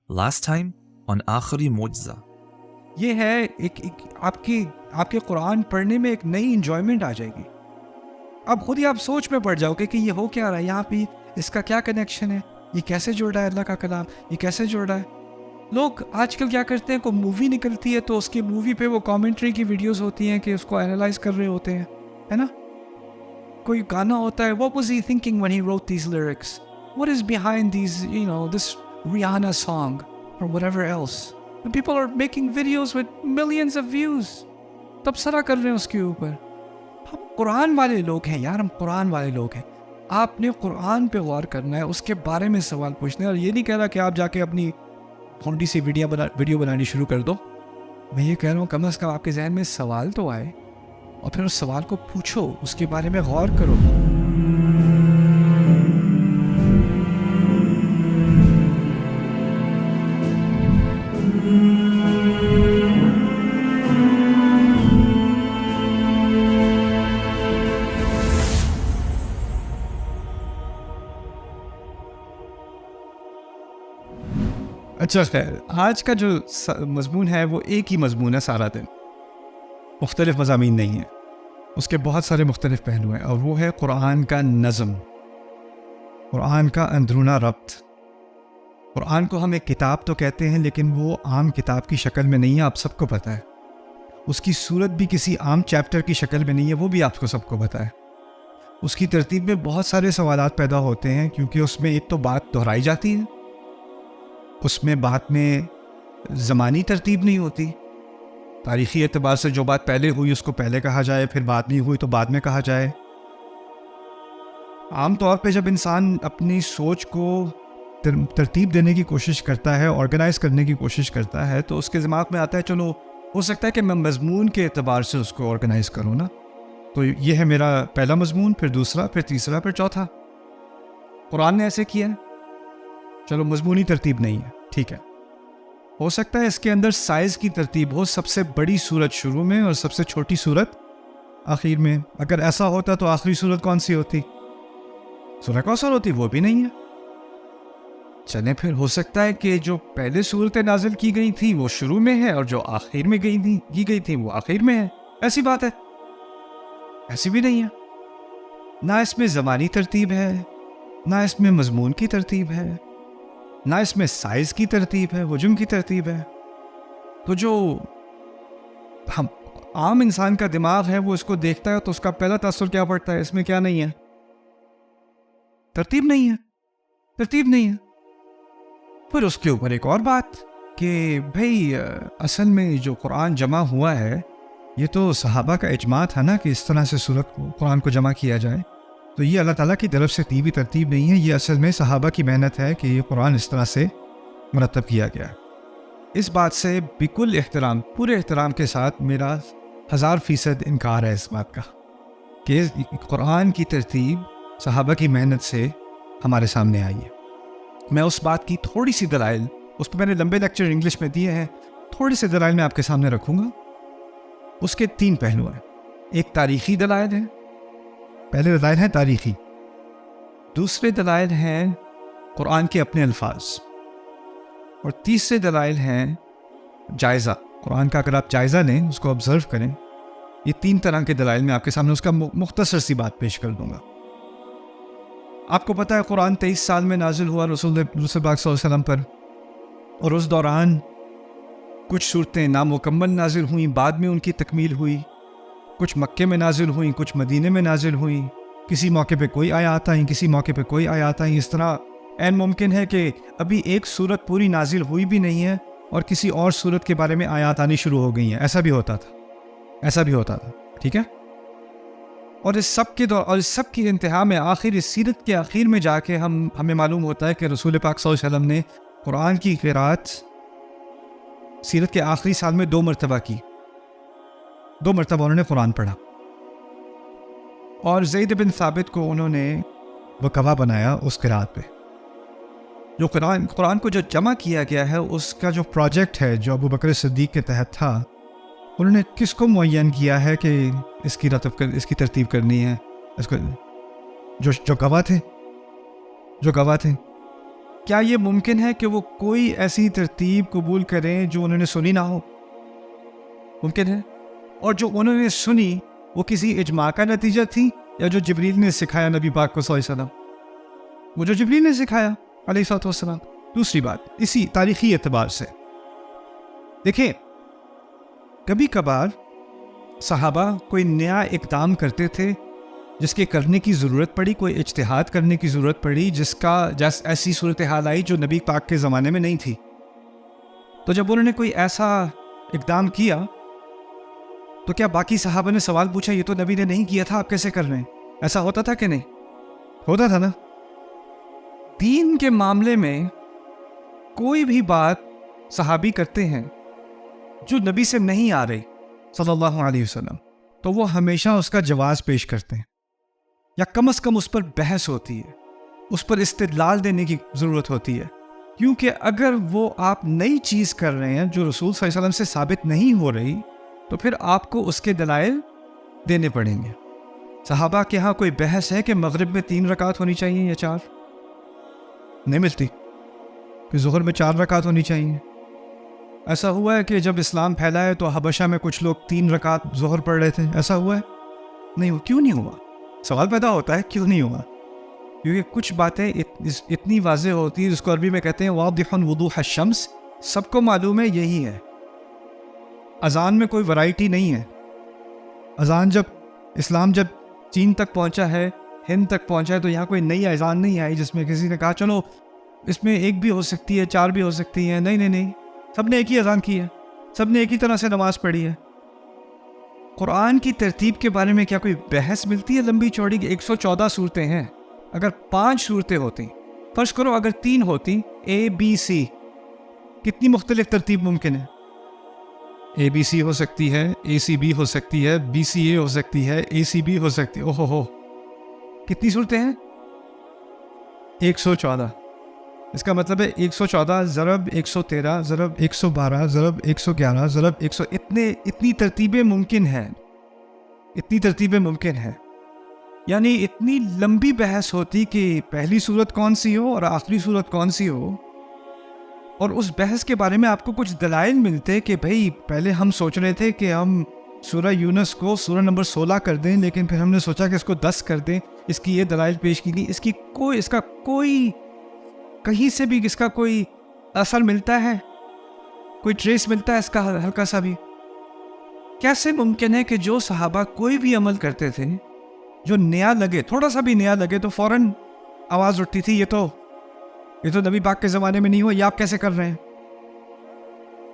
Last time on آخری معجزہ. یہ ہے ایک آپ کے قرآن پڑھنے میں ایک نئی انجوائمنٹ آ جائے گی. اب خود ہی آپ سوچ میں پڑ جاؤ گے کہ یہ ہو کیا رہا ہے یہاں پہ، اس کا کیا کنیکشن ہے، یہ کیسے جڑ رہا ہے اللہ کا کلام، یہ کیسے جڑ رہا ہے. لوگ آج کل کیا کرتے ہیں، کوئی مووی نکلتی ہے تو اس کی مووی پہ وہ کامنٹری کی ویڈیوز ہوتی ہیں کہ اس کو اینالائز کر رہے ہوتے ہیں، ہے نا. کوئی گانا ہوتا ہے، what was he thinking when he wrote these lyrics, what is behind these, this Rihanna song or whatever else. And people are making videos with millions of views. تبصرہ کر رہے ہیں اس کے اوپر. ہم قرآن والے لوگ ہیں یار، ہم قرآن والے لوگ ہیں. آپ نے قرآن پہ غور کرنا ہے، اس کے بارے میں سوال پوچھنا ہے، اور یہ نہیں کہہ رہا کہ آپ جا کے اپنی ہونڈی سی ویڈیو بنانی شروع کر دو. میں یہ کہہ رہا ہوں کم از کم آپ کے ذہن میں سوال تو آئے، اور پھر اس سوال کو پوچھو، اس کے بارے میں غور کرو. اچھا خیر، آج کا جو مضمون ہے وہ ایک ہی مضمون ہے سارا دن، مختلف مضامین نہیں ہیں، اس کے بہت سارے مختلف پہلو ہیں، اور وہ ہے قرآن کا نظم، قرآن کا اندرونہ ربط. قرآن کو ہم ایک کتاب تو کہتے ہیں، لیکن وہ عام کتاب کی شکل میں نہیں ہے، آپ سب کو پتہ ہے. اس کی صورت بھی کسی عام چیپٹر کی شکل میں نہیں ہے، وہ بھی آپ کو سب کو پتہ ہے. اس کی ترتیب میں بہت سارے سوالات پیدا ہوتے ہیں، کیونکہ اس میں ایک تو بات دہرائی جاتی ہے، اس میں بات میں زمانی ترتیب نہیں ہوتی. تاریخی اعتبار سے جو بات پہلے ہوئی اس کو پہلے کہا جائے، پھر بعد میں ہوئی تو بعد میں کہا جائے. عام طور پہ جب انسان اپنی سوچ کو ترتیب دینے کی کوشش کرتا ہے، آرگنائز کرنے کی کوشش کرتا ہے، تو اس کے دماغ میں آتا ہے چلو ہو سکتا ہے کہ میں مضمون کے اعتبار سے اس کو آرگنائز کروں نا. تو یہ ہے میرا پہلا مضمون، پھر دوسرا، پھر تیسرا، پھر چوتھا. قرآن نے ایسے کیا ہے. چلو مضمونی ترتیب نہیں ہے، ٹھیک ہے. ہو سکتا ہے اس کے اندر سائز کی ترتیب ہو، سب سے بڑی سورت شروع میں اور سب سے چھوٹی سورت آخر میں. اگر ایسا ہوتا تو آخری سورت کون سی ہوتی؟ سورہ کوثر ہوتی، وہ بھی نہیں ہے. چلیں پھر ہو سکتا ہے کہ جو پہلے سورتیں نازل کی گئی تھیں وہ شروع میں ہے، اور جو آخر میں کی گئی تھیں وہ آخر میں ہے. ایسی بات ہے؟ ایسی بھی نہیں ہے. نہ اس میں زمانی ترتیب ہے، نہ اس میں مضمون کی ترتیب ہے، نہ اس میں سائز کی ترتیب ہے، حجم کی ترتیب ہے. تو جو ہم عام انسان کا دماغ ہے وہ اس کو دیکھتا ہے تو اس کا پہلا تاثر کیا پڑتا ہے؟ اس میں کیا نہیں ہے؟ ترتیب نہیں ہے، ترتیب نہیں ہے. پھر اس کے اوپر ایک اور بات کہ بھئی اصل میں جو قرآن جمع ہوا ہے یہ تو صحابہ کا اجماع تھا نا کہ اس طرح سے قرآن کو جمع کیا جائے. تو یہ اللہ تعالیٰ کی طرف سے دی ہوئی ترتیب نہیں ہے، یہ اصل میں صحابہ کی محنت ہے کہ یہ قرآن اس طرح سے مرتب کیا گیا. اس بات سے بکل احترام، پورے احترام کے ساتھ میرا 1000% انکار ہے اس بات کا کہ قرآن کی ترتیب صحابہ کی محنت سے ہمارے سامنے آئی ہے. میں اس بات کی تھوڑی سی دلائل، اس پہ میں نے لمبے لیکچر انگلش میں دیے ہیں، تھوڑی سی دلائل میں آپ کے سامنے رکھوں گا. اس کے 3 پہلو ہیں. ایک تاریخی دلائل ہے، پہلے دلائل ہیں تاریخی. دوسرے دلائل ہیں قرآن کے اپنے الفاظ، اور تیسرے دلائل ہیں جائزہ. قرآن کا اگر آپ جائزہ لیں، اس کو آبزرو کریں، یہ 3 طرح کے دلائل میں آپ کے سامنے اس کا مختصر سی بات پیش کر دوں گا. آپ کو پتہ ہے قرآن 23 سال میں نازل ہوا رسول پاک صلی اللہ علیہ وسلم پر، اور اس دوران کچھ صورتیں نامکمل نازل ہوئیں، بعد میں ان کی تکمیل ہوئی. کچھ مکے میں نازل ہوئیں، کچھ مدینے میں نازل ہوئیں. کسی موقع پہ کوئی آیات آئیں، کسی موقع پہ کوئی آیات آئیں. اس طرح عین ممکن ہے کہ ابھی ایک صورت پوری نازل ہوئی بھی نہیں ہے اور کسی اور صورت کے بارے میں آیات آنی شروع ہو گئی ہیں. ایسا بھی ہوتا تھا، ٹھیک ہے. اور اس سب کی انتہا میں آخر اس سیرت کے آخر میں جا کے ہمیں معلوم ہوتا ہے کہ رسول پاک صلی اللہ علیہ وسلم نے قرآن کی قرات سیرت کے آخری سال میں 2 مرتبہ کی. 2 مرتبہ انہوں نے قرآن پڑھا، اور زید بن ثابت کو انہوں نے گواہ بنایا اس قرات پہ. جو قرآن کو جو جمع کیا گیا ہے، اس کا جو پروجیکٹ ہے جو ابو بکر صدیق کے تحت تھا، انہوں نے کس کو معین کیا ہے کہ اس کی ترتیب کرنی ہے؟ اس کو جو گواہ تھے کیا یہ ممکن ہے کہ وہ کوئی ایسی ترتیب قبول کریں جو انہوں نے سنی نہ ہو؟ ممکن ہے؟ اور جو انہوں نے سنی وہ کسی اجماع کا نتیجہ تھی یا جو جبریل نے سکھایا نبی پاک کو صلی اللہ علیہ وسلم؟ وہ جو جبریل نے سکھایا علیہ الصلوۃ والسلام۔ دوسری بات، اسی تاریخی اعتبار سے دیکھیں، کبھی کبھار صحابہ کوئی نیا اقدام کرتے تھے جس کے کرنے کی ضرورت پڑی، کوئی اجتہاد کرنے کی ضرورت پڑی جس ایسی صورتحال آئی جو نبی پاک کے زمانے میں نہیں تھی۔ تو جب انہوں نے کوئی ایسا اقدام کیا تو کیا باقی صحابہ نے سوال پوچھا یہ تو نبی نے نہیں کیا تھا، آپ کیسے کر رہے ہیں؟ ایسا ہوتا تھا کہ نہیں ہوتا تھا نا؟ دین کے معاملے میں کوئی بھی بات صحابی کرتے ہیں جو نبی سے نہیں آ رہی صلی اللہ علیہ وسلم، تو وہ ہمیشہ اس کا جواز پیش کرتے ہیں، یا کم از کم اس پر بحث ہوتی ہے، اس پر استدلال دینے کی ضرورت ہوتی ہے، کیونکہ اگر وہ آپ نئی چیز کر رہے ہیں جو رسول صلی اللہ علیہ وسلم سے ثابت نہیں ہو رہی تو پھر آپ کو اس کے دلائل دینے پڑیں گے۔ صحابہ کے ہاں کوئی بحث ہے کہ مغرب میں 3 رکعت ہونی چاہیے یا 4؟ نہیں ملتی کہ ظہر میں 4 رکعت ہونی چاہیے۔ ایسا ہوا ہے کہ جب اسلام پھیلا ہے تو حبشہ میں کچھ لوگ 3 رکعت ظہر پڑھ رہے تھے، ایسا ہوا ہے؟ نہیں ہوا۔ کیوں نہیں ہوا؟ سوال پیدا ہوتا ہے کیوں نہیں ہوا؟ کیونکہ کچھ باتیں اتنی واضح ہوتی ہیں، جس کو عربی میں کہتے ہیں واضح وضوح الشمس، سب کو معلوم ہے یہی ہے۔ اذان میں کوئی ورائٹی نہیں ہے۔ اذان اسلام جب چین تک پہنچا ہے، ہند تک پہنچا ہے، تو یہاں کوئی نئی اذان نہیں آئی جس میں کسی نے کہا چلو اس میں 1 بھی ہو سکتی ہے، 4 بھی ہو سکتی ہیں۔ نہیں، سب نے ایک ہی اذان کی ہے، سب نے ایک ہی طرح سے نماز پڑھی ہے۔ قرآن کی ترتیب کے بارے میں کیا کوئی بحث ملتی ہے لمبی چوڑی؟ 114 صورتیں ہیں، اگر 5 صورتیں ہوتی، فرض کرو اگر 3 ہوتی، ABC، کتنی مختلف ترتیب ممکن ہے؟ ABC ہو سکتی ہے، ACB ہو سکتی ہے، BCA ہو سکتی ہے، ACB ہو سکتی ہے۔ اوہو، کتنی صورتیں ہیں؟ 114۔ اس کا مطلب ہے 114 ضرب 113 ضرب 112 ضرب 111 ضرب 100، اتنی ترتیبیں ممکن ہیں، اتنی ترتیبیں ممکن ہیں۔ یعنی اتنی لمبی بحث ہوتی کہ پہلی صورت کون سی ہو اور آخری صورت کون سی ہو، اور اس بحث کے بارے میں آپ کو کچھ دلائل ملتے کہ بھئی پہلے ہم سوچ رہے تھے کہ ہم سورہ یونس کو سورہ نمبر 16 کر دیں، لیکن پھر ہم نے سوچا کہ اس کو 10 کر دیں۔ اس کی یہ دلائل پیش کی گئی، اس کا کوئی کہیں سے بھی اس کا کوئی اثر ملتا ہے، کوئی ٹریس ملتا ہے اس کا ہلکا سا بھی؟ کیسے ممکن ہے کہ جو صحابہ کوئی بھی عمل کرتے تھے جو نیا لگے، تھوڑا سا بھی نیا لگے تو فوراً آواز اٹھتی تھی یہ تو نبی پاک کے زمانے میں نہیں ہوا، یہ آپ کیسے کر رہے ہیں؟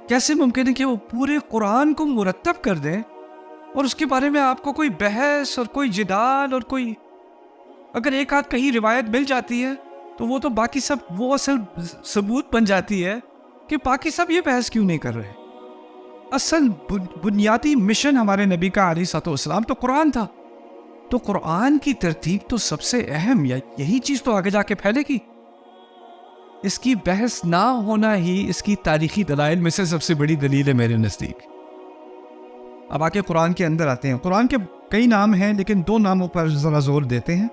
کیسے ممکن ہے کہ وہ پورے قرآن کو مرتب کر دیں اور اس کے بارے میں آپ کو کوئی بحث اور کوئی جدال اور کوئی، اگر ایک آدھ کہیں روایت مل جاتی ہے تو وہ تو باقی سب وہ اصل ثبوت بن جاتی ہے کہ باقی سب یہ بحث کیوں نہیں کر رہے۔ اصل بنیادی مشن ہمارے نبی کا علیہ الصلوۃ والسلام تو قرآن تھا، تو قرآن کی ترتیب تو سب سے اہم، یا یہی چیز تو آگے جا کے پھیلے گی۔ اس کی بحث نہ ہونا ہی اس کی تاریخی دلائل میں سے سب سے بڑی دلیل ہے میرے نزدیک۔ اب آگے قرآن کے اندر آتے ہیں۔ قرآن کے کئی نام ہیں لیکن 2 ناموں پر ذرا زور دیتے ہیں۔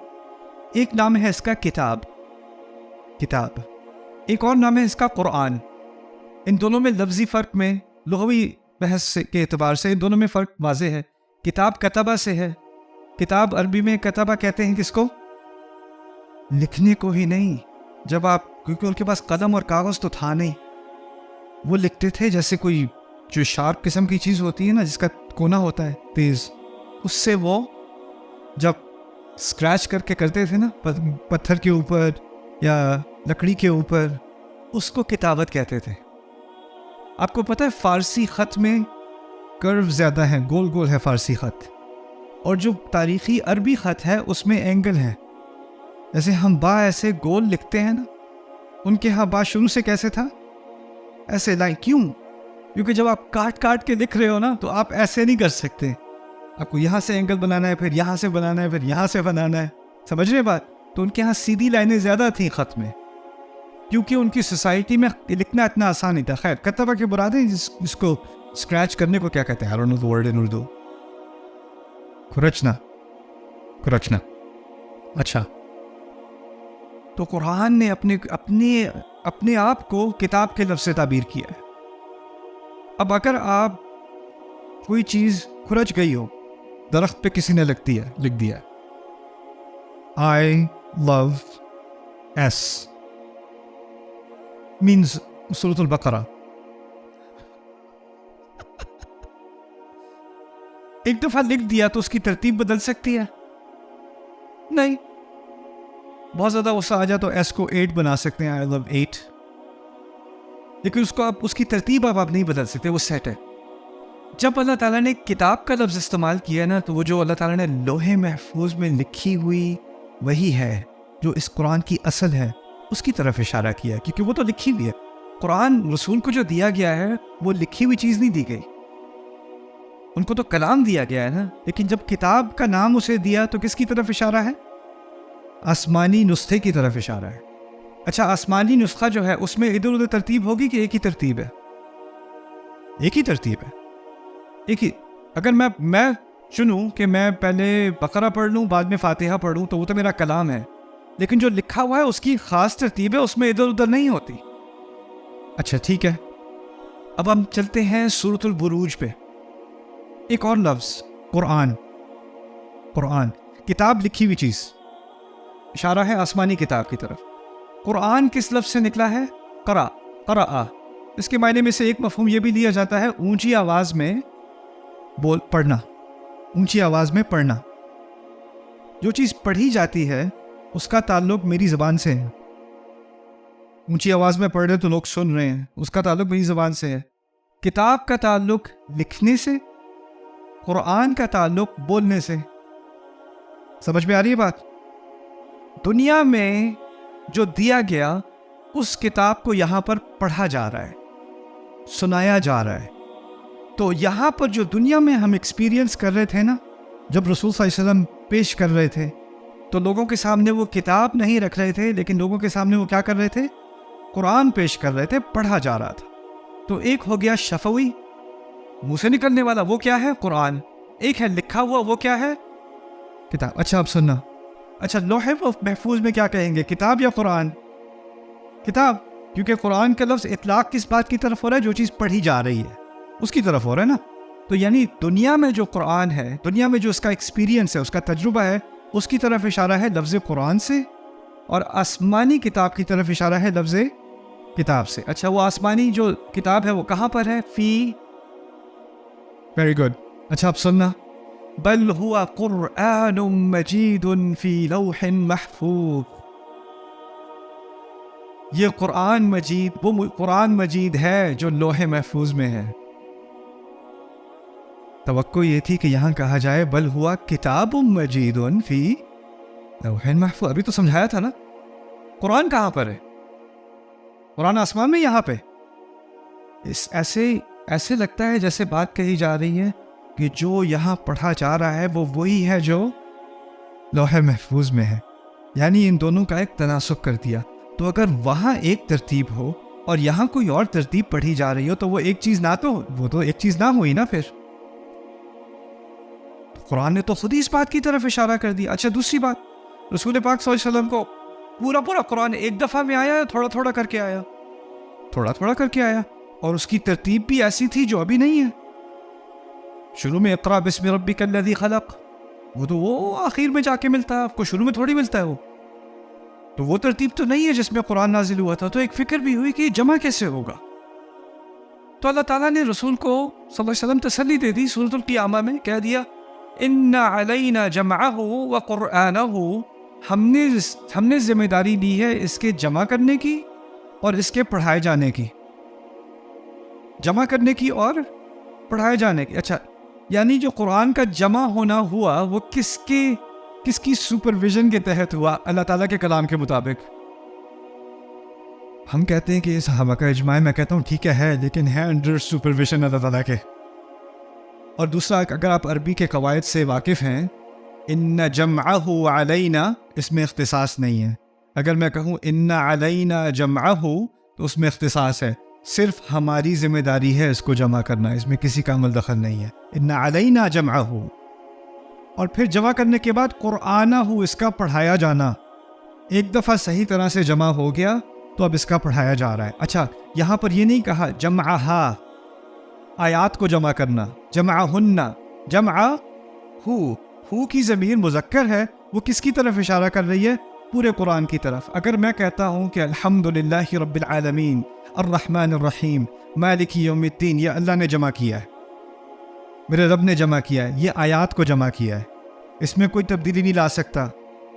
ایک نام ہے اس کا کتاب، ایک اور نام ہے اس کا قرآن۔ ان دونوں میں لفظی فرق میں، لغوی بحث کے اعتبار سے ان دونوں میں فرق واضح ہے۔ کتاب کتبہ سے ہے، کتاب عربی میں کتبہ کہتے ہیں کس کو؟ لکھنے کو ہی نہیں، جب آپ، کیونکہ ان کے پاس قلم اور کاغذ تو تھا نہیں، وہ لکھتے تھے جیسے کوئی جو شارپ قسم کی چیز ہوتی ہے نا، جس کا کونا ہوتا ہے تیز، اس سے وہ جب اسکریچ کر کے کرتے تھے نا پتھر کے اوپر یا لکڑی کے اوپر، اس کو کتابت کہتے تھے۔ آپ کو پتہ ہے فارسی خط میں کرو زیادہ ہے، گول گول ہے فارسی خط، اور جو تاریخی عربی خط ہے اس میں اینگل ہے۔ جیسے ہم با ایسے گول لکھتے ہیں نا، ان کے ہاں با شروع سے کیسے تھا؟ ایسے لائن۔ کیوں؟ کیونکہ جب آپ کاٹ کاٹ کے لکھ رہے ہو نا تو آپ ایسے نہیں کر سکتے، آپ کو یہاں سے اینگل بنانا ہے، پھر یہاں سے بنانا ہے، پھر یہاں سے بنانا ہے، سمجھ رہے بات؟ تو ان کے ہاں سیدھی لائنیں زیادہ تھیں خط میں، کیونکہ ان کی سوسائٹی میں لکھنا اتنا آسان نہیں تھا۔ خیر، کتبہ کے مراد ہے جس کو اسکریچ کرنے کو کیا کہتے ہیں؟ I don't know the word in Urdu. کھرچنا۔ اچھا، تو قرآن نے اپنے آپ کو کتاب کے لفظ سے تعبیر کیا ہے. اب اگر آپ کوئی چیز کھرچ گئی ہو، درخت پہ کسی نے لکھ دیا I love S means سورۃ البقرہ. ایک دفعہ لکھ دیا تو اس کی ترتیب بدل سکتی ہے؟ نہیں. بہت زیادہ غصہ آ جائے تو ایس کو 8 بنا سکتے ہیں، I love 8، لیکن اس کی ترتیب آپ نہیں بدل سکتے، وہ سیٹ ہے. جب اللہ تعالیٰ نے کتاب کا لفظ استعمال کیا نا، تو وہ جو اللہ تعالیٰ نے لوح محفوظ میں لکھی ہوئی وہی ہے جو اس قرآن کی اصل ہے، اس کی طرف اشارہ کیا، کیونکہ وہ تو لکھی ہوئی ہے. قرآن رسول کو جو دیا گیا ہے وہ لکھی ہوئی چیز نہیں دی گئی، ان کو تو کلام دیا گیا ہے نا. لیکن جب کتاب کا نام اسے دیا تو کس کی طرف اشارہ ہے؟ آسمانی نسخے کی طرف اشارہ ہے. اچھا، آسمانی نسخہ جو ہے اس میں ادھر ادھر ترتیب ہوگی کہ ایک ہی ترتیب ہے؟ ایک ہی ترتیب ہے، ایک ہی. اگر میں چنوں کہ میں پہلے بقرہ پڑھ لوں بعد میں فاتحہ پڑھوں تو وہ تو میرا کلام ہے، لیکن جو لکھا ہوا ہے اس کی خاص ترتیب ہے، اس میں ادھر ادھر نہیں ہوتی. اچھا ٹھیک ہے، اب ہم چلتے ہیں سورۃ البروج پہ. ایک اور لفظ قرآن، کتاب، لکھی ہوئی چیز، اشارہ ہے آسمانی کتاب کی طرف. قرآن کس لفظ سے نکلا ہے؟ قرأ. اس کے معنی میں سے ایک مفہوم یہ بھی لیا جاتا ہے اونچی آواز میں پڑھنا، اونچی آواز میں پڑھنا. جو چیز پڑھی جاتی ہے اس کا تعلق میری زبان سے ہے. اونچی آواز میں پڑھ رہے تو لوگ سن رہے ہیں، اس کا تعلق میری زبان سے ہے. کتاب کا تعلق لکھنے سے، قرآن کا تعلق بولنے سے. سمجھ میں آ رہی ہے بات؟ دنیا میں جو دیا گیا اس کتاب کو یہاں پر پڑھا جا رہا ہے، سنایا جا رہا ہے. تو یہاں پر جو دنیا میں ہم ایکسپیرینس کر رہے تھے نا، جب رسول صلی اللہ علیہ وسلم پیش کر رہے تھے تو لوگوں کے سامنے وہ کتاب نہیں رکھ رہے تھے، لیکن لوگوں کے سامنے وہ کیا کر رہے تھے؟ قرآن پیش کر رہے تھے، پڑھا جا رہا تھا. تو ایک ہو گیا شفوی، منہ سے نکلنے والا، وہ کیا ہے؟ قرآن. ایک ہے لکھا ہوا، وہ کیا ہے؟ کتاب. اچھا اب سننا، اچھا لوح محفوظ میں کیا کہیں گے، کتاب یا قرآن؟ کتاب، کیونکہ قرآن کا لفظ اطلاق کس بات کی طرف ہو رہا ہے؟ جو چیز پڑھی جا رہی ہے اس کی طرف ہو رہا ہے نا. تو یعنی دنیا میں جو قرآن ہے، دنیا میں جو اس کا ایکسپیرینس ہے، اس کا تجربہ ہے، اس کی طرف اشارہ ہے لفظ قرآن سے، اور آسمانی کتاب کی طرف اشارہ ہے لفظ کتاب سے. اچھا، وہ آسمانی جو کتاب ہے وہ کہاں پر ہے؟ Very good. اچھا اب سننا، بل ہوا قرآن مجید فی لوح محفوظ. یہ قرآن مجید، وہ قرآن مجید ہے جو لوح محفوظ میں ہے. توقع یہ تھی کہ یہاں کہا جائے بل ہوا کتاب مجید فی لوح محفوظ. ابھی تو سمجھایا تھا نا. قرآن کہاں پر ہے؟ قرآن آسمان میں، یہاں پہ. ایسے لگتا ہے جیسے بات کہی جا رہی ہے کہ جو یہاں پڑھا جا رہا ہے وہ وہی ہے جو لوح محفوظ میں ہے. یعنی ان دونوں کا ایک تناسب کر دیا. تو اگر وہاں ایک ترتیب ہو اور یہاں کوئی اور ترتیب پڑھی جا رہی ہو تو وہ ایک چیز نہ تو وہ تو ایک چیز نہ ہوئی نا. پھر قرآن نے تو خود ہی اس بات کی طرف اشارہ کر دیا. اچھا دوسری بات، رسول پاک صلی اللہ علیہ وسلم کو پورا قرآن ایک دفعہ میں آیا یا تھوڑا تھوڑا کر کے آیا؟ تھوڑا تھوڑا کر کے آیا، اور اس کی ترتیب بھی ایسی تھی جو ابھی نہیں ہے. شروع میں اقرا بسم ربک الذی خلق، وہ آخر میں جا کے ملتا ہے آپ کو، شروع میں تھوڑی ملتا ہے وہ. تو وہ ترتیب تو نہیں ہے جس میں قرآن نازل ہوا تھا. تو ایک فکر بھی ہوئی کہ جمع کیسے ہوگا. تو اللہ تعالیٰ نے رسول کو صلی اللہ علیہ وسلم تسلی دے دی سورۃ القیامہ میں، کہہ دیا ان علینا جمعہ وقرآنہ، ہم نے ذمہ داری لی ہے اس کے جمع کرنے کی اور اس کے پڑھائے جانے کی. جمع کرنے کی اور پڑھائے جانے کی. اچھا، یعنی جو قرآن کا جمع ہونا ہوا وہ کس کی سپرویژن کے تحت ہوا؟ اللہ تعالیٰ کے کلام کے مطابق. ہم کہتے ہیں کہ یہ صحابہ کا اجماع ہے، میں کہتا ہوں ٹھیک ہے، لیکن ہے انڈر سپرویژن اللہ تعالیٰ کے. اور دوسرا، اگر آپ عربی کے قواعد سے واقف ہیں، ان جمعہ علینا، اس میں اختصاص نہیں ہے. اگر میں کہوں ان علینا جمعہ تو اس میں اختصاص ہے، صرف ہماری ذمہ داری ہے اس کو جمع کرنا، اس میں کسی کا عمل دخل نہیں ہے. ان علینا جمعہ، اور پھر جمع کرنے کے بعد قرآنہ، اس کا پڑھایا جانا. ایک دفعہ صحیح طرح سے جمع ہو گیا تو اب اس کا پڑھایا جا رہا ہے. اچھا یہاں پر یہ نہیں کہا جمعہا آیات کو جمع کرنا, جمعہن, جمع ہو کی ضمیر مذکر ہے, وہ کس کی طرف اشارہ کر رہی ہے؟ پورے قرآن کی طرف. اگر میں کہتا ہوں کہ الحمدللہ رب العالمین الرحمن الرحیم مالک یوم الدین, یہ اللہ نے جمع کیا ہے, میرے رب نے جمع کیا ہے, یہ آیات کو جمع کیا ہے, اس میں کوئی تبدیلی نہیں لا سکتا.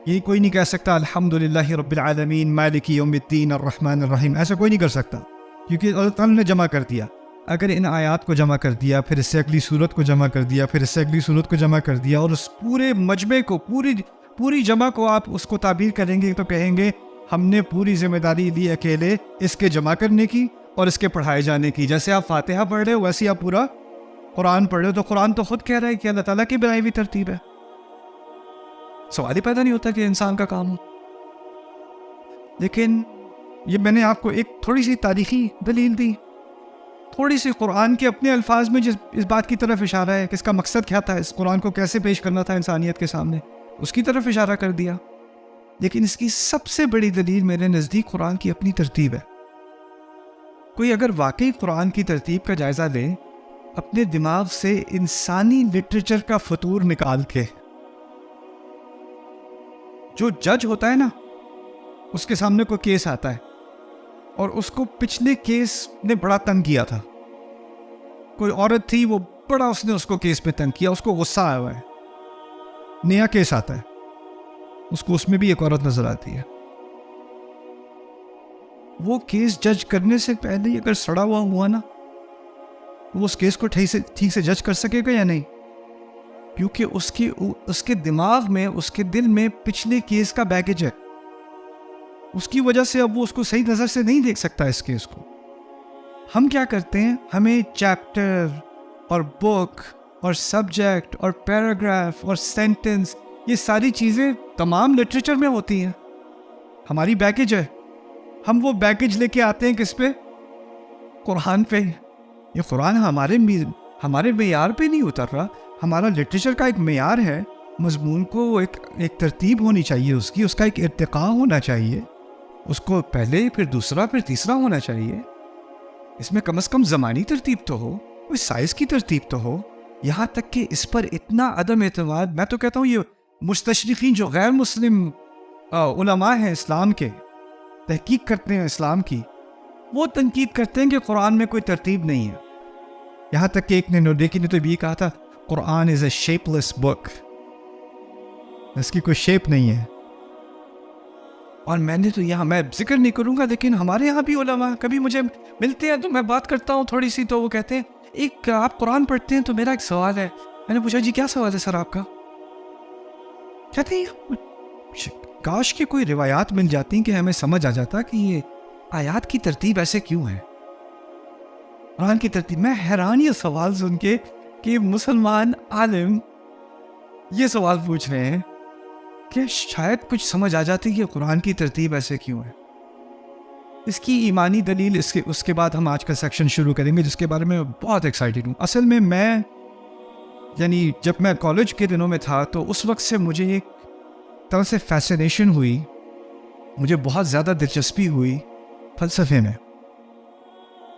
یہ کوئی نہیں کہہ سکتا الحمدللہ رب العالمین مالک یوم الدین الرحمن الرحیم, ایسا کوئی نہیں کر سکتا کیونکہ اللہ تعالیٰ نے جمع کر دیا. اگر ان آیات کو جمع کر دیا, پھر اس سے اگلی صورت کو جمع کر دیا, پھر اس سے اگلی صورت کو جمع کر دیا, اور اس پورے مجمع کو, پوری جمع کو آپ اس کو تعبیر کریں گے تو کہیں گے ہم نے پوری ذمہ داری لی اکیلے اس کے جمع کرنے کی اور اس کے پڑھائے جانے کی. جیسے آپ فاتحہ پڑھ رہے ہو ویسے آپ پورا قرآن پڑھ رہے ہو, تو قرآن تو خود کہہ رہا ہے کہ اللہ تعالیٰ کی بنائی ہوئی ترتیب ہے. سوال ہی پیدا نہیں ہوتا کہ انسان کا کام ہو. لیکن یہ میں نے آپ کو ایک تھوڑی سی تاریخی دلیل دی, تھوڑی سی قرآن کے اپنے الفاظ میں جس اس بات کی طرف اشارہ ہے کہ اس کا مقصد کیا تھا, اس قرآن کو کیسے پیش کرنا تھا انسانیت کے سامنے, اس کی طرف اشارہ کر دیا. لیکن اس کی سب سے بڑی دلیل میرے نزدیک قرآن کی اپنی ترتیب ہے. کوئی اگر واقعی قرآن کی ترتیب کا جائزہ لے, اپنے دماغ سے انسانی لٹریچر کا فطور نکال کے, جو جج ہوتا ہے نا, اس کے سامنے کوئی کیس آتا ہے اور اس کو پچھلے کیس نے بڑا تنگ کیا تھا, کوئی عورت تھی وہ بڑا اس نے اس کو کیس پہ تنگ کیا, اس کو غصہ آیا ہوا ہے, نیا کیس آتا ہے, اس کو اس میں بھی ایک عورت نظر آتی ہے. وہ کیس جج کرنے سے پہلے ہی اگر سڑا ہوا نا, وہ اس کیس کو ٹھیک سے جج کر سکے گا یا نہیں؟ کیونکہ اس کے دماغ میں, اس کے دل میں پچھلے کیس کا بیگیج ہے, اس کی وجہ سے اب وہ اس کو صحیح نظر سے نہیں دیکھ سکتا اس کیس کو. ہم کیا کرتے ہیں, ہمیں چیپٹر اور بک اور سبجیکٹ اور پیراگراف اور سینٹنس, یہ ساری چیزیں تمام لٹریچر میں ہوتی ہیں, ہماری بیگیج ہے. ہم وہ بیگیج لے کے آتے ہیں کس پہ؟ قرآن پہ. یہ قرآن ہمارے معیار پہ نہیں اتر رہا. ہمارا لٹریچر کا ایک معیار ہے, مضمون کو ایک ترتیب ہونی چاہیے, اس کا ایک ارتقاء ہونا چاہیے, اس کو پہلے پھر دوسرا پھر تیسرا ہونا چاہیے. اس میں کم از کم زمانی ترتیب تو ہو, کوئی سائز کی ترتیب تو ہو. یہاں تک کہ اس پر اتنا عدم اعتماد, میں تو کہتا ہوں یہ مستشرقین جو غیر مسلم علماء ہیں اسلام کے, تحقیق کرتے ہیں اسلام کی, وہ تنقید کرتے ہیں کہ قرآن میں کوئی ترتیب نہیں ہے. یہاں تک کہ ایک نے نوڈیکی نے تو یہ کہا تھا قرآن از اے شیپلیس بک, اس کی کوئی شیپ نہیں ہے. اور میں نے تو یہاں, میں ذکر نہیں کروں گا, لیکن ہمارے یہاں بھی علماء کبھی مجھے ملتے ہیں تو میں بات کرتا ہوں تھوڑی سی, تو وہ کہتے ہیں ایک آپ قرآن پڑھتے ہیں تو میرا ایک سوال ہے. میں نے پوچھا جی کیا سوال ہے سر آپ کا؟ کہتے ہیں کاش کہ کوئی روایات مل جاتی کہ ہمیں سمجھ آ جاتا کہ یہ آیات کی ترتیب ایسے کیوں ہے, قرآن کی ترتیب. میں حیران یہ سوال سن کے کہ مسلمان عالم یہ سوال پوچھ رہے ہیں کہ شاید کچھ سمجھ آ جاتی کہ قرآن کی ترتیب ایسے کیوں ہے. اس کی ایمانی دلیل اس کے بعد ہم آج کا سیکشن شروع کریں گے, جس کے بارے میں بہت ایکسائٹیڈ ہوں. اصل میں یعنی جب میں کالج کے دنوں میں تھا تو اس وقت سے مجھے ایک طرح سے فیسینیشن ہوئی, مجھے بہت زیادہ دلچسپی ہوئی فلسفے میں.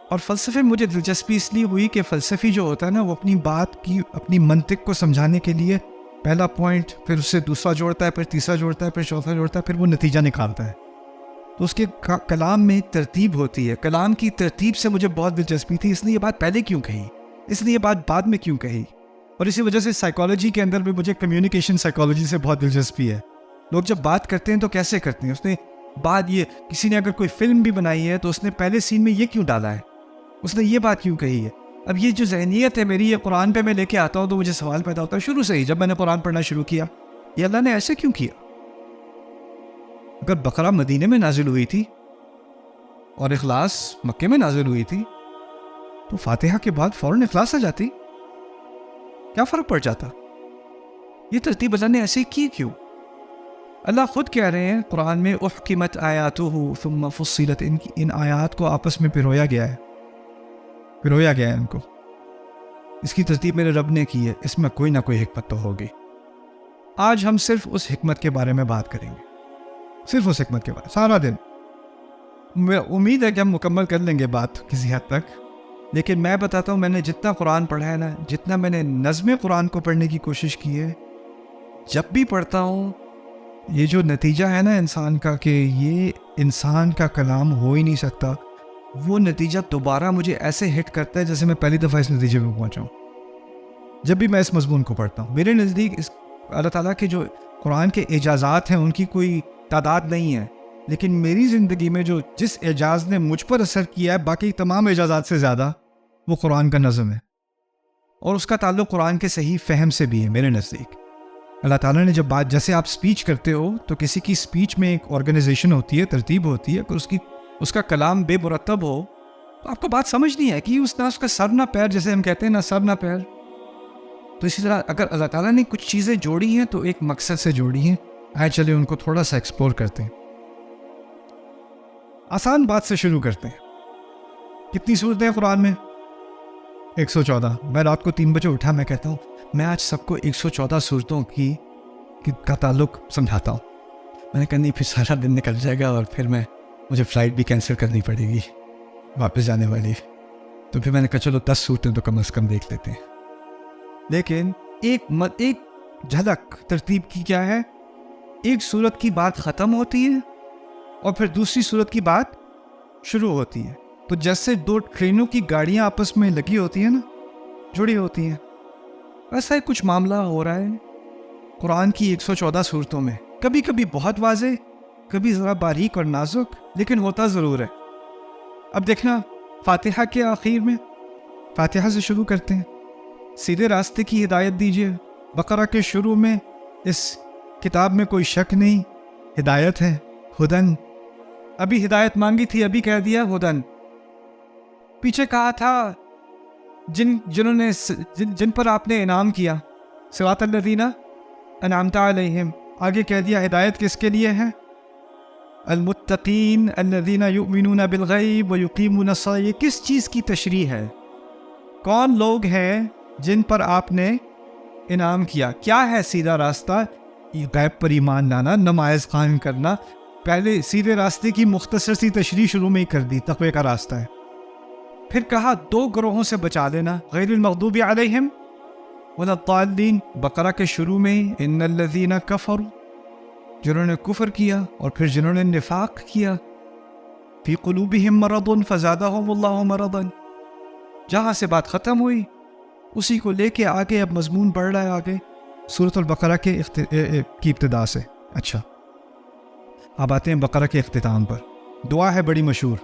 اور فلسفے میں مجھے دلچسپی اس لیے ہوئی کہ فلسفی جو ہوتا ہے نا, وہ اپنی بات کی, اپنی منطق کو سمجھانے کے لیے پہلا پوائنٹ, پھر اس سے دوسرا جوڑتا ہے, پھر تیسرا جوڑتا ہے, پھر چوتھا جوڑتا ہے, پھر وہ نتیجہ نکالتا ہے. تو اس کے کلام میں ترتیب ہوتی ہے. کلام کی ترتیب سے مجھے بہت دلچسپی تھی, اس لیے یہ بات پہلے کیوں کہی, اس لیے یہ بات بعد میں کیوں کہی. اور اسی وجہ سے سائیکالوجی کے اندر بھی مجھے کمیونیکیشن سائیکالوجی سے بہت دلچسپی ہے. لوگ جب بات کرتے ہیں تو کیسے کرتے ہیں, اس نے بعد یہ کسی نے اگر کوئی فلم بھی بنائی ہے تو اس نے پہلے سین میں یہ کیوں ڈالا ہے, اس نے یہ بات کیوں کہی ہے. اب یہ جو ذہنیت ہے میری, یہ قرآن پہ میں لے کے آتا ہوں تو مجھے سوال پیدا ہوتا ہے شروع سے ہی. جب میں نے قرآن پڑھنا شروع کیا, یہ اللہ نے ایسے کیوں کیا؟ اگر بقرہ مدینے میں نازل ہوئی تھی اور اخلاص مکے میں نازل ہوئی تھی تو فاتحہ کے بعد فوراً اخلاص آ جاتی, کیا فرق پڑ جاتا؟ یہ ترتیب اللہ نے ایسے کی کیوں؟ اللہ خود کہہ رہے ہیں قرآن میں احکمت آیاتہ ثم فصلت, ان آیات کو آپس میں پرویا گیا ہے ان کو. اس کی ترتیب میرے رب نے کی ہے, اس میں کوئی نہ کوئی حکمت تو ہوگی. آج ہم صرف اس حکمت کے بارے میں بات کریں گے. صرف اس حکمت کے بعد سارا دن. میں امید ہے کہ ہم مکمل کر لیں گے بات کسی حد تک، لیکن میں بتاتا ہوں میں نے جتنا قرآن پڑھا ہے نا، جتنا میں نے نظم قرآن کو پڑھنے کی کوشش کی ہے، جب بھی پڑھتا ہوں یہ جو نتیجہ ہے نا انسان کا کہ یہ انسان کا کلام ہو ہی نہیں سکتا، وہ نتیجہ دوبارہ مجھے ایسے ہٹ کرتا ہے جیسے میں پہلی دفعہ اس نتیجے میں پہنچا ہوں. جب بھی میں اس مضمون کو پڑھتا ہوں میرے نزدیک اس اللہ تعالیٰ کے جو قرآن کے اعجازات ہیں ان کی کوئی تعداد نہیں ہے، لیکن میری زندگی میں جو جس اعجاز نے مجھ پر اثر کیا ہے باقی تمام اعجازات سے زیادہ، وہ قرآن کا نظم ہے، اور اس کا تعلق قرآن کے صحیح فہم سے بھی ہے میرے نزدیک. اللہ تعالیٰ نے جب بات، جیسے آپ سپیچ کرتے ہو تو کسی کی سپیچ میں ایک آرگنائزیشن ہوتی ہے، ترتیب ہوتی ہے، اگر اس کا کلام بے مرتب ہو تو آپ کو بات سمجھ نہیں ہے کہ اس کا سر نہ پیر، جیسے ہم کہتے ہیں نا سر نہ پیر. تو اسی طرح اگر اللہ تعالیٰ نے کچھ چیزیں جوڑی ہیں تو ایک مقصد سے جوڑی ہیں. آئے چلے ان کو تھوڑا سا ایکسپلور کرتے ہیں. آسان بات سے شروع کرتے ہیں. کتنی صورتیں ہیں قرآن میں؟ 114. میں رات کو 3 بجے اٹھا، میں کہتا ہوں میں آج سب کو 114 صورتوں کا تعلق سمجھاتا ہوں. میں نے کہا نہیں پھر سارا دن نکل جائے گا اور پھر مجھے فلائٹ بھی کینسل کرنی پڑے گی واپس جانے والی. تو پھر میں نے کہا چلو 10 صورتیں تو کم از کم دیکھ لیتے ہیں. لیکن ایک جھلک ترتیب کی کیا ہے، ایک صورت کی بات ختم ہوتی ہے اور پھر دوسری صورت کی بات شروع ہوتی ہے. تو جیسے 2 ٹرینوں کی گاڑیاں آپس میں لگی ہوتی ہیں نا، جڑی ہوتی ہیں، ایسا ہی کچھ معاملہ ہو رہا ہے قرآن کی 114 صورتوں میں. کبھی کبھی بہت واضح، کبھی ذرا باریک اور نازک، لیکن ہوتا ضرور ہے. اب دیکھنا فاتحہ کے آخر میں، فاتحہ سے شروع کرتے ہیں، سیدھے راستے کی ہدایت دیجیے. بقرہ کے شروع میں اس کتاب میں کوئی شک نہیں، ہدایت ہے. ہدن، ابھی ہدایت مانگی تھی، ابھی کہہ دیا ہدن. پیچھے کہا تھا جن پر آپ نے انعام کیا، صراط الذین انعمت علیہم، آگے کہہ دیا ہدایت کس کے لیے ہے؟ المتقین الذین یؤمنون بالغیب ویقیمون الصلاۃ. یہ کس چیز کی تشریح ہے؟ کون لوگ ہیں جن پر آپ نے انعام کیا؟ کیا ہے سیدھا راستہ؟ غیب پر ایمان لانا، نماز قائم کرنا. پہلے سیدھے راستے کی مختصر سی تشریح شروع میں ہی کر دی، تقوی کا راستہ ہے. پھر کہا 2 گروہوں سے بچا لینا، غیر المغضوب علیہم ولا الضالین. بقرہ کے شروع میں ان الذین کفروا، جنہوں نے کفر کیا، اور پھر جنہوں نے نفاق کیا. فی قلوبہم مرض فزادہم اللہ مرضا. جہاں سے بات ختم ہوئی اسی کو لے کے آگے اب مضمون بڑھ رہا ہے آگے سورۃ البقرہ کی ابتدا سے. اچھا اب آتے ہیں بقرہ کے اختتام پر. دعا ہے بڑی مشہور،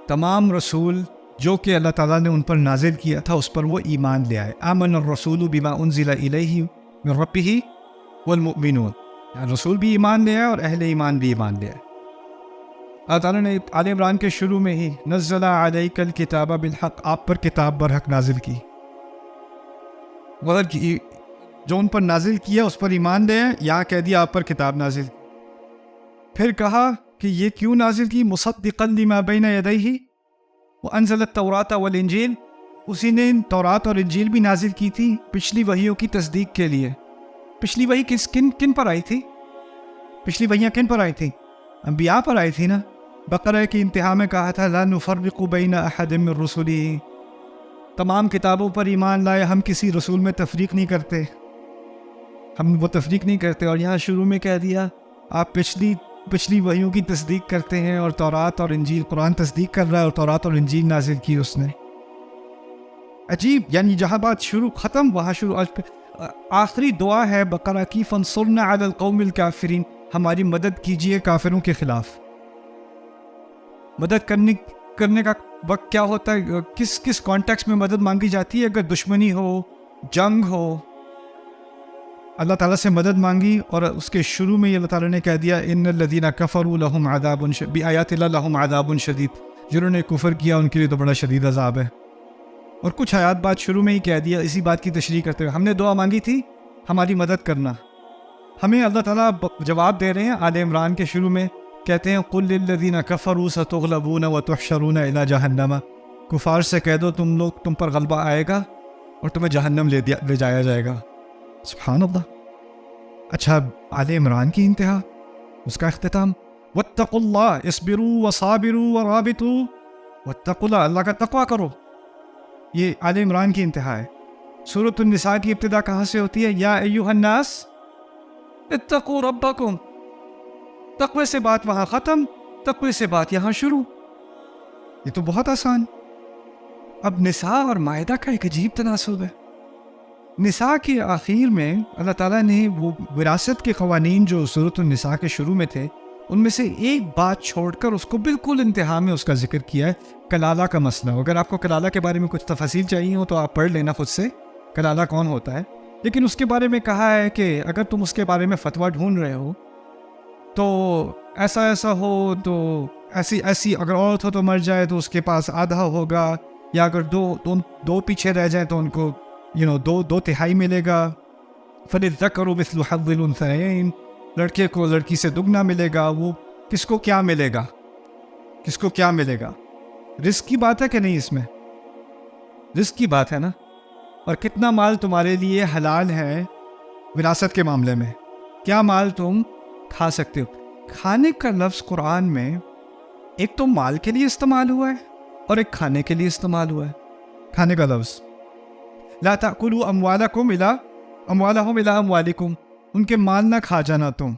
تمام رسول جو کہ اللہ تعالیٰ نے ان پر نازل کیا تھا اس پر وہ ایمان لے آئے. آمن الرسول بما انزل الیہ من ربہ والمؤمنون. رسول بھی ایمان لے آئے اور اہل ایمان بھی ایمان لے آئے. اللہ تعالیٰ نے آل عمران کے شروع میں ہی نزل علیک الکتاب بالحق، آپ پر کتاب برحق نازل کی. جو ان پر نازل کیا اس پر ایمان لے آئے، یہاں کہہ دیا آپ پر کتاب نازل. پھر کہا کہ یہ کیوں نازل کی؟ مصدقا لما بین یدیہ وانزل التوراۃ والانجیل. اسی نے تورات اور انجیل بھی نازل کی تھی پچھلی وحیوں کی تصدیق کے لیے. پچھلی وحی کن پر آئی تھی؟ پچھلی وحیاں کن پر آئی تھی؟ انبیاء پر آئی تھی نا. بقرہ کی انتہا میں کہا تھا لا نفرق بین احد من رسلہ، تمام کتابوں پر ایمان لائے، ہم کسی رسول میں تفریق نہیں کرتے، ہم وہ تفریق نہیں کرتے. اور یہاں شروع میں کہہ دیا آپ پچھلی وحیوں کی تصدیق کرتے ہیں، اور تورات اور انجیل، قرآن تصدیق کر رہا ہے اور تورات اور انجیل نازل کی اس نے. عجیب، یعنی جہاں بات شروع ختم وہاں شروع. آخری دعا ہے بقرہ کی فانصرنا علی القوم الکافرین، ہماری مدد کیجئے کافروں کے خلاف. مدد کرنے کا وقت کیا ہوتا ہے؟ کس کانٹیکس میں مدد مانگی جاتی ہے؟ اگر دشمنی ہو، جنگ ہو، اللہ تعالیٰ سے مدد مانگی، اور اس کے شروع میں اللہ تعالیٰ نے کہہ دیا ان الذین کفروا لہم عذاب بآیات اللہ لہم عذاب شدید، جنہوں نے کفر کیا ان کے لیے تو بڑا شدید عذاب ہے. اور کچھ آیات بات شروع میں ہی کہہ دیا اسی بات کی تشریح کرتے ہوئے. ہم نے دعا مانگی تھی ہماری مدد کرنا. ہمیں اللہ تعالیٰ جواب دے رہے ہیں. آل عمران کے شروع میں کہتے ہیں قل للذین کفروا ستغلبون وتحشرون الی جہنم، کفار سے کہہ دو تم پر غلبہ آئے گا اور تمہیں جہنم لے جایا جائے گا. سبحان اللہ. اچھا آل عمران کی انتہا اس کا اختتام واتقوا اللہ اصبروا وصابروا ورابطوا، واتقوا اللہ، اللہ کا تقوی کرو. یہ آل عمران کی انتہا ہے. سورۃ النساء کی ابتدا کہاں سے ہوتی ہے؟ یا ایھا الناس اتقوا ربکم. تقوی سے بات وہاں ختم، تقوی سے بات یہاں شروع. یہ تو بہت آسان. اب نساء اور مائدہ کا ایک عجیب تناسب ہے. نساء کے آخر میں اللہ تعالیٰ نے وہ وراثت کے قوانین جو سورۃ النساء کے شروع میں تھے ان میں سے ایک بات چھوڑ کر اس کو بالکل انتہا میں اس کا ذکر کیا ہے، کلالہ کا مسئلہ. اگر آپ کو کلالہ کے بارے میں کچھ تفاصیل چاہیے ہو تو آپ پڑھ لینا خود سے کلالہ کون ہوتا ہے. لیکن اس کے بارے میں کہا ہے کہ اگر تم اس کے بارے میں فتویٰ ڈھونڈ رہے ہو تو ایسا ہو، تو ایسی اگر عورت ہو تو مر جائے تو اس کے پاس آدھا ہوگا، یا اگر دو پیچھے رہ جائیں تو ان کو دو تہائی ملے گا. فَلِلذَّكَرُ مِثْلُ حَظِّ الْأُنثَيَيْنِ، لڑکے کو لڑکی سے دگنا ملے گا. وہ کس کو کیا ملے گا؟ کس کو کیا ملے گا؟ رزق کی بات ہے کہ نہیں؟ اس میں رزق کی بات ہے نا. اور کتنا مال تمہارے لیے حلال ہے وراثت کے معاملے میں، کیا مال تم کھا سکتے ہو. کھانے کا لفظ قرآن میں ایک تو مال کے لیے استعمال ہوا ہے اور ایک کھانے کے لیے استعمال ہوا ہے. کھانے کا لفظ لا تأکلوا اموالکم اموالہم الی اموالکم، ان کے مال نہ کھا جانا تم،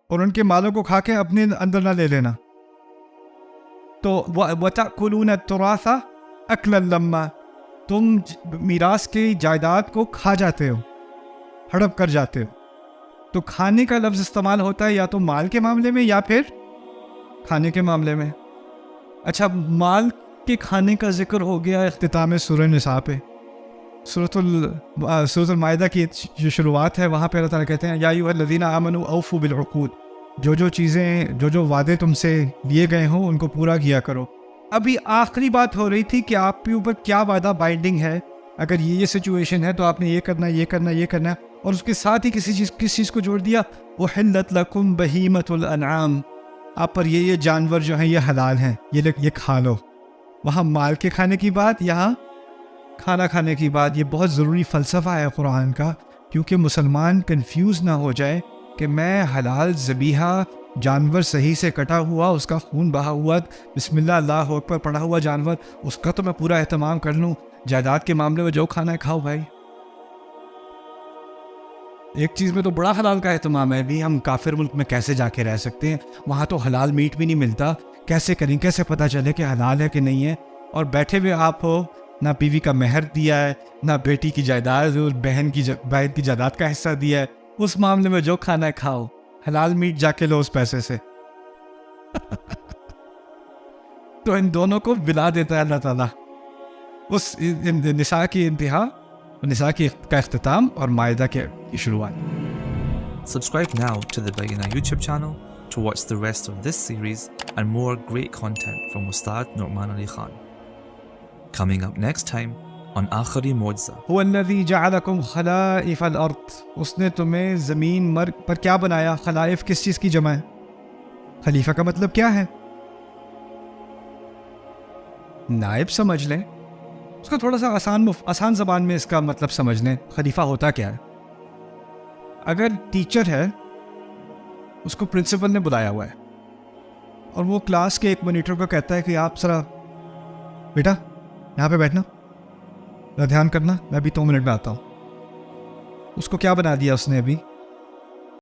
اور ان کے مالوں کو کھا کے اپنے اندر نہ لے لینا. تو وتأکلون التراث اکلا لما، تم میراث کی جائیداد کو کھا جاتے ہو، ہڑپ کر جاتے ہو. تو کھانے کا لفظ استعمال ہوتا ہے یا تو مال کے معاملے میں یا پھر کھانے کے معاملے میں. اچھا، مال کے کھانے کا ذکر ہو گیا اختتام سورہ نساء پہ. سورۃ المائدہ کی جو شروعات ہے وہاں پہ اللہ تعالیٰ کہتے ہیں یا ایھا الذین آمنوا اوفوا بالعقود، جو وعدے تم سے لیے گئے ہوں ان کو پورا کیا کرو. ابھی آخری بات ہو رہی تھی کہ آپ کے اوپر کیا وعدہ بائنڈنگ ہے. اگر یہ سچویشن ہے تو آپ نے یہ کرنا، اور اس کے ساتھ ہی کس چیز کو جوڑ دیا، احلت لکم بہیمۃ الانعام، آپ پر یہ جانور جو ہیں یہ حلال ہیں، یہ کھا لو. وہاں مال کے کھانے کی بات، یہاں کھانا کھانے کی بات. یہ بہت ضروری فلسفہ ہے قرآن کا، کیونکہ مسلمان کنفیوز نہ ہو جائے کہ میں حلال ذبیحہ جانور صحیح سے کٹا ہوا، اس کا خون بہا ہوا، بسم اللہ اللہ اکبر پڑھا ہوا جانور، اس کا تو میں پورا اہتمام کر لوں. جائیداد کے معاملے میں جو کھانا ہے کھاؤ بھائی. ایک چیز میں تو بڑا حلال کا اہتمام ہے بھی، ہم کافر ملک میں کیسے جا کے رہ سکتے ہیں؟ وہاں تو حلال میٹ بھی نہیں ملتا. کیسے کریں، کیسے پتہ چلے کہ حلال ہے کہ نہیں ہے؟ اور بیٹھے ہوئے آپ ہو، نہ بیوی کا مہر دیا ہے، نہ بیٹی کی جائیداد اور بہن کی جائیداد کا حصہ دیا ہے. اس معاملے میں جو کھانا ہے کھاؤ، حلال میٹ جا کے لو اس پیسے سے. تو ان دونوں کو بلا دیتا ہے اللہ تعالیٰ. اس نساء کی انتہا، نساء کا اختتام اور مائدہ کی شروعات. Subscribe now to the Bayyinah YouTube channel to watch the rest of this series and more great content from Ustad Nu'man Ali Khan. Coming up next time on آخری معجزہ. هو الذی جعلکم خلائف الارض، اس نے تمہیں زمین مرگ پر کیا بنایا؟ خلائف کس چیز کی جمع ہے؟ خلیفہ کا مطلب کیا ہے؟ نائب سمجھ لیں، اس کو تھوڑا سا آسان زبان میں اس کا مطلب سمجھ لیں. خلیفہ ہوتا کیا ہے؟ اگر ٹیچر ہے، اس کو پرنسپل نے بلایا ہوا ہے اور وہ کلاس کے ایک مانیٹر کو کہتا ہے کہ آپ ذرا بیٹا یہاں پہ بیٹھنا، ذرا دھیان کرنا، میں ابھی 2 منٹ میں آتا ہوں. اس کو کیا بنا دیا اس نے ابھی؟